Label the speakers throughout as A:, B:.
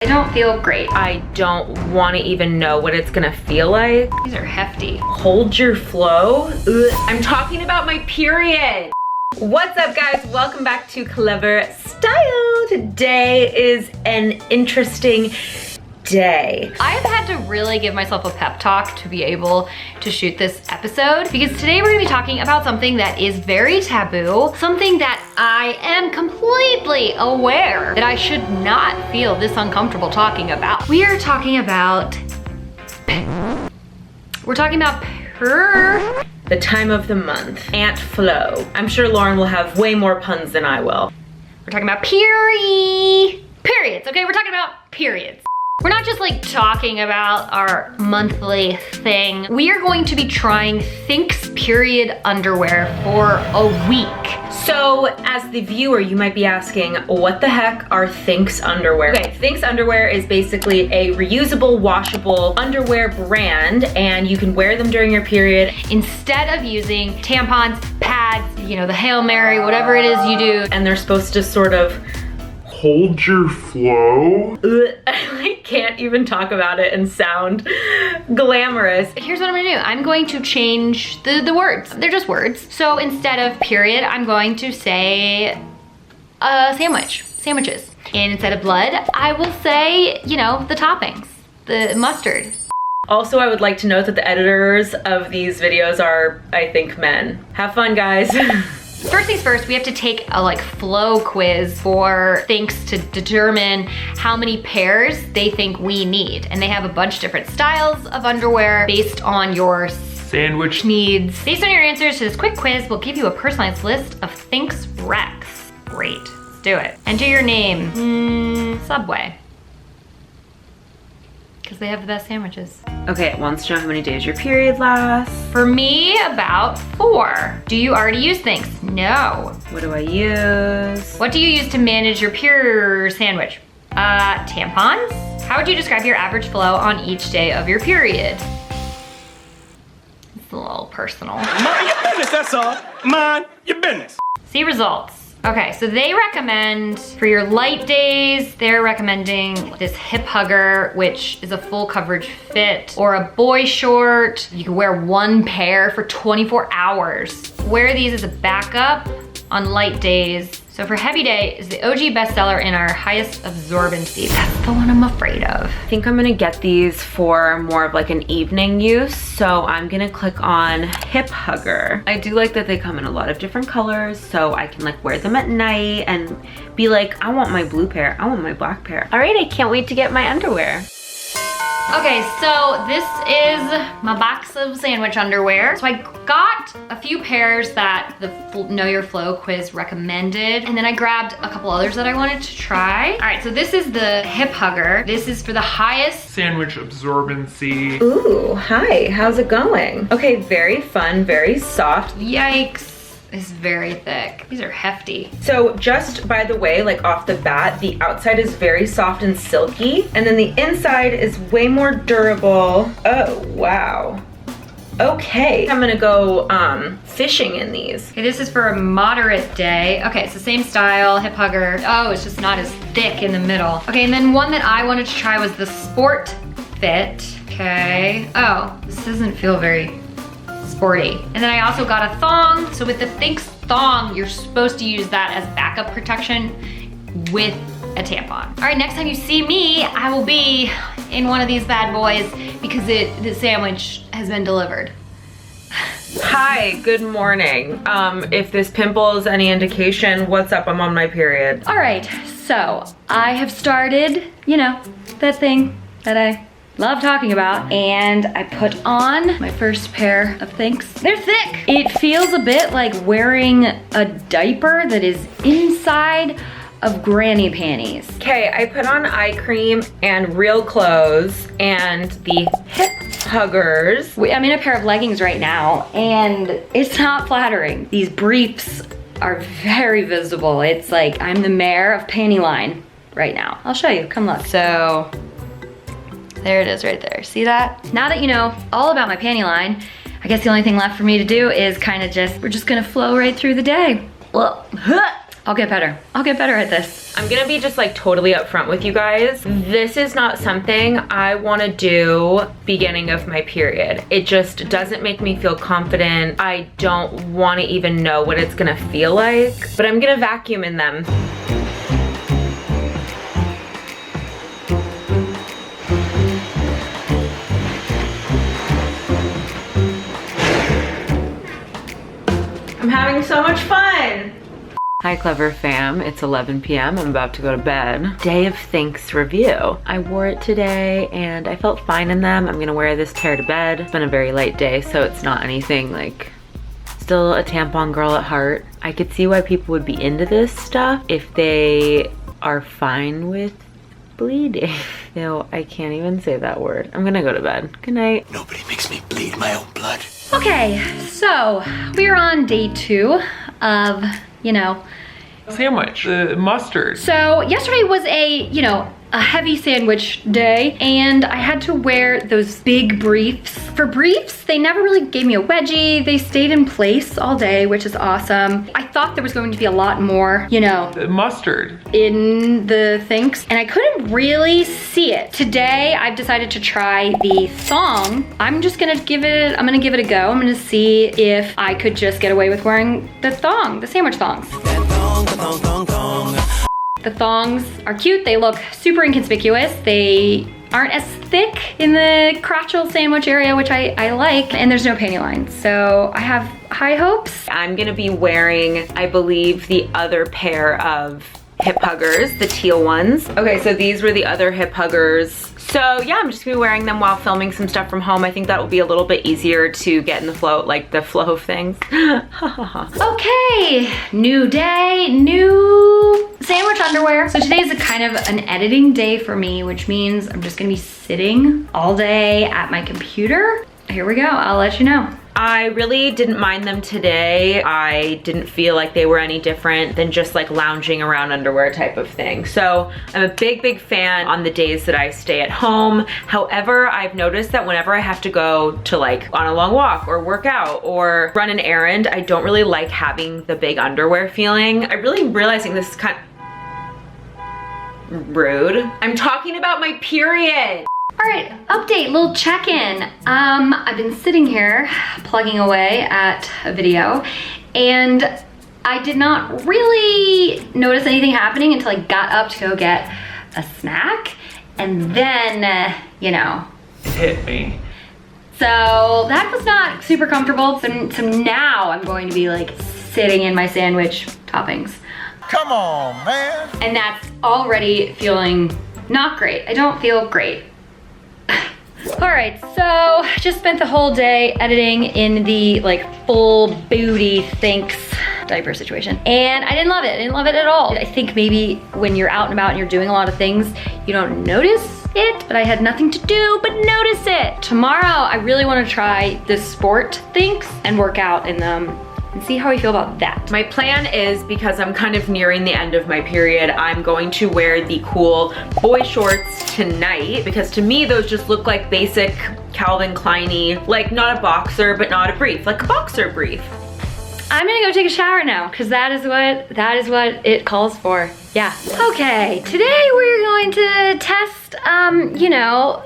A: I don't feel great.
B: I don't want to even know what it's gonna feel like.
A: These are hefty.
B: Hold your flow. Ugh. I'm talking about my period. What's up, guys? Welcome back to Clevver Style. Today is an interesting day.
A: I've had to really give myself a pep talk to be able to shoot this episode because today we're gonna be talking about something that is very taboo, something that I am completely aware that I should not feel this uncomfortable talking about. We are talking about
B: the time of the month, Aunt Flo. I'm sure Loryn will have way more puns than I will.
A: We're talking about periods, okay? We're talking about periods. We're not just like talking about our monthly thing. We are going to be trying Thinx Period Underwear for a week.
B: So as the viewer, you might be asking, what the heck are Thinx underwear? Okay, Thinx underwear is basically a reusable, washable underwear brand, and you can wear them during your period.
A: Instead of using tampons, pads, you know, the Hail Mary, whatever it is you do.
B: And they're supposed to sort of
C: hold your flow.
B: I can't even talk about it and sound glamorous.
A: Here's what I'm gonna do. I'm going to change the words. They're just words. So instead of period, I'm going to say sandwiches. And instead of blood, I will say, you know, the toppings, the mustard.
B: Also, I would like to note that the editors of these videos are, I think, men. Have fun, guys.
A: First things first, we have to take a flow quiz for Thinx to determine how many pairs they think we need. And they have a bunch of different styles of underwear based on your
C: Sandwich
A: needs. Based on your answers to this quick quiz, we'll give you a personalized list of Thinx Recs. Great, let's do it. Enter your name, Subway. Because they have the best sandwiches.
B: Okay, it wants to know how many days your period lasts.
A: For me, about 4. Do you already use Thinx? No.
B: What do I use?
A: What do you use to manage your pure sandwich? Tampons? How would you describe your average flow on each day of your period? It's a little personal.
D: Mind your business, that's all. Mind your business.
A: See results. Okay, so they recommend for your light days, they're recommending this hip hugger, which is a full coverage fit, or a boy short. You can wear 1 pair for 24 hours. Wear these as a backup on light days. So for heavy day, is the OG bestseller in our highest absorbency. That's the one I'm afraid of.
B: I think I'm gonna get these for more of like an evening use. So I'm gonna click on Hip Hugger. I do like that they come in a lot of different colors, so I can like wear them at night and be like, I want my blue pair, I want my black pair. All right, I can't wait to get my underwear.
A: Okay, so this is my box of sandwich underwear. So I got a few pairs that the Know Your Flow quiz recommended, and then I grabbed a couple others that I wanted to try. All right, so this is the hip hugger. This is for the highest
C: sandwich absorbency.
B: Ooh, hi, how's it going? Okay, very fun, very soft.
A: Yikes. It's very thick. These are hefty.
B: So just by the way, like off the bat, the outside is very soft and silky, and then the inside is way more durable. Oh, wow. Okay, I'm gonna go fishing in these.
A: Okay, this is for a moderate day. Okay, it's the same style, hip hugger. Oh, it's just not as thick in the middle. Okay, and then one that I wanted to try was the Sport Fit. Okay. Oh, this doesn't feel very sporty. And then I also got a thong. So with the Thinx thong, you're supposed to use that as backup protection with a tampon. All right, next time you see me, I will be in one of these bad boys because the sandwich has been delivered.
B: Hi, good morning. If this pimple is any indication, what's up? I'm on my period.
A: All right, so I have started, you know, that thing that I love talking about, and I put on my first pair of Thinx. They're thick. It feels a bit like wearing a diaper that is inside of granny panties.
B: Okay, I put on eye cream and real clothes and the hip huggers.
A: I'm in a pair of leggings right now, and it's not flattering. These briefs are very visible. It's like I'm the mayor of panty line right now. I'll show you, come look. So, there it is right there, see that? Now that you know all about my panty line, I guess the only thing left for me to do is kind of we're just gonna flow right through the day. Well, I'll get better. I'll get better at this.
B: I'm gonna be just like totally upfront with you guys. This is not something I wanna do beginning of my period. It just doesn't make me feel confident. I don't wanna even know what it's gonna feel like, but I'm gonna vacuum in them. I'm having so much fun. Hi Clevver fam, it's 11 p.m. I'm about to go to bed. Day of Thinx review. I wore it today and I felt fine in them. I'm gonna wear this pair to bed. It's been a very light day, so it's not anything like, still a tampon girl at heart. I could see why people would be into this stuff if they are fine with bleeding. Ew, I can't even say that word. I'm gonna go to bed. Good night.
D: Nobody makes me bleed my own blood.
A: Okay, so we're on day 2 of, you know,
C: Sandwich, mustard.
A: so yesterday was a heavy sandwich day, and I had to wear those big briefs. For briefs, they never really gave me a wedgie. They stayed in place all day, which is awesome. I thought there was going to be a lot more,
C: Mustard.
A: in the Thinx, and I couldn't really see it. Today, I've decided to try the thong. I'm gonna give it a go. I'm gonna see if I could just get away with wearing the thong, the sandwich thongs. The thongs are cute. They look super inconspicuous. They aren't as thick in the crotchal sandwich area, which I like, and there's no panty line. So I have high hopes.
B: I'm gonna be wearing, I believe, the other pair of hip huggers, the teal ones. Okay, so these were the other hip huggers. So yeah, I'm just gonna be wearing them while filming some stuff from home. I think that will be a little bit easier to get in the flow, like the flow of things.
A: Okay, new day, new sandwich underwear. So today is a kind of an editing day for me, which means I'm just gonna be sitting all day at my computer. Here we go, I'll let you know.
B: I really didn't mind them today. I didn't feel like they were any different than just like lounging around underwear type of thing. So I'm a big fan on the days that I stay at home. However, I've noticed that whenever I have to go to like on a long walk or work out or run an errand, I don't really like having the big underwear feeling. I'm really realizing this is kind of rude. I'm talking about my period.
A: All right, update, little check-in. I've been sitting here plugging away at a video, and I did not really notice anything happening until I got up to go get a snack, and then,
C: It hit me.
A: so that was not super comfortable. So now I'm going to be like sitting in my sandwich toppings.
E: Come on, man.
A: And that's already feeling not great. I don't feel great. All right, so just spent the whole day editing in the like full booty Thinx diaper situation, and I didn't love it. I didn't love it at all. I think maybe when you're out and about and you're doing a lot of things, you don't notice it, but I had nothing to do but notice it. Tomorrow, I really want to try the sport Thinx and work out in them and see how I feel about that.
B: My plan is, because I'm kind of nearing the end of my period, I'm going to wear the cool boy shorts tonight, because to me those just look like basic Calvin Klein-y, like not a boxer but not a brief, like a boxer brief.
A: I'm gonna go take a shower now, because that is what it calls for. Yeah. Okay, today we're going to test,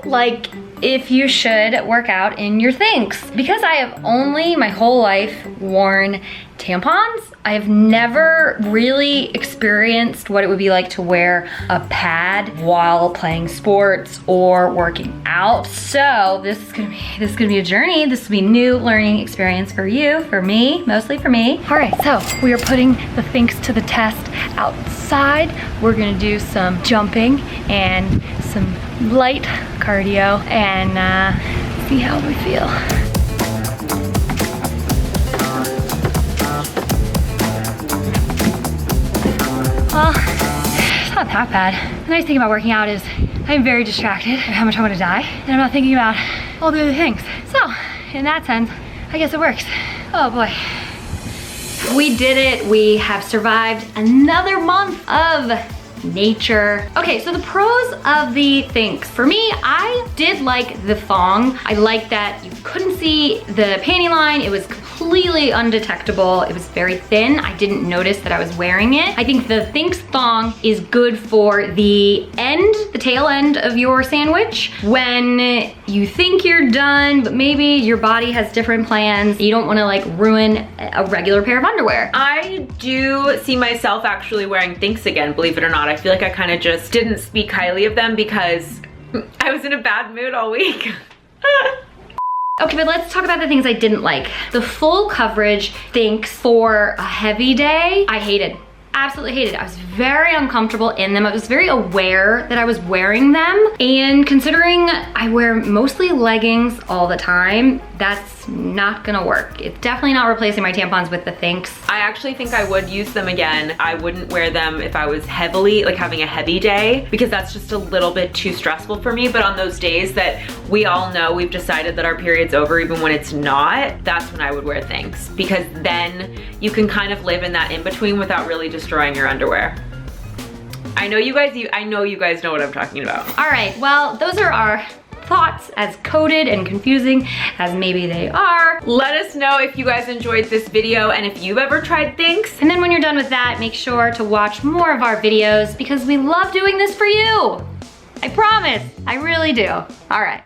A: like if you should work out in your Thinx. Because I have only my whole life worn tampons, I have never really experienced what it would be like to wear a pad while playing sports or working out. So this is gonna be a journey. This will be a new learning experience for you, for me, mostly for me. All right, so we are putting the Thinx to the test outside. We're gonna do some jumping and some light cardio and see how we feel. Well, it's not that bad. The nice thing about working out is I'm very distracted by how much I want to die, and I'm not thinking about all the other things. So, in that sense, I guess it works. Oh boy. We did it. We have survived another month of nature. Okay, so the pros of the Thinx. For me, I did like the thong. I like that you couldn't see the panty line. It was completely completely undetectable. It was very thin. I didn't notice that I was wearing it. I think the Thinx thong is good for the tail end of your sandwich when you think you're done, but maybe your body has different plans. You don't wanna like ruin a regular pair of underwear.
B: I do see myself actually wearing Thinx again, believe it or not. I feel like I kind of just didn't speak highly of them because I was in a bad mood all week.
A: Okay, but let's talk about the things I didn't like. The full coverage Thinx for a heavy day, I hated. Absolutely hated. I was very uncomfortable in them. I was very aware that I was wearing them. And considering I wear mostly leggings all the time, that's not gonna work. It's definitely not replacing my tampons with the Thinx.
B: I actually think I would use them again. I wouldn't wear them if I was heavily, like having a heavy day, because that's just a little bit too stressful for me. But on those days that we all know we've decided that our period's over even when it's not, that's when I would wear Thinx, because then you can kind of live in that in-between without really destroying your underwear. I know you guys know what I'm talking about.
A: All right, well, those are our thoughts, as coded and confusing as maybe they are.
B: Let us know if you guys enjoyed this video and if you've ever tried Thinx.
A: And then when you're done with that, make sure to watch more of our videos because we love doing this for you. I promise, I really do. All right.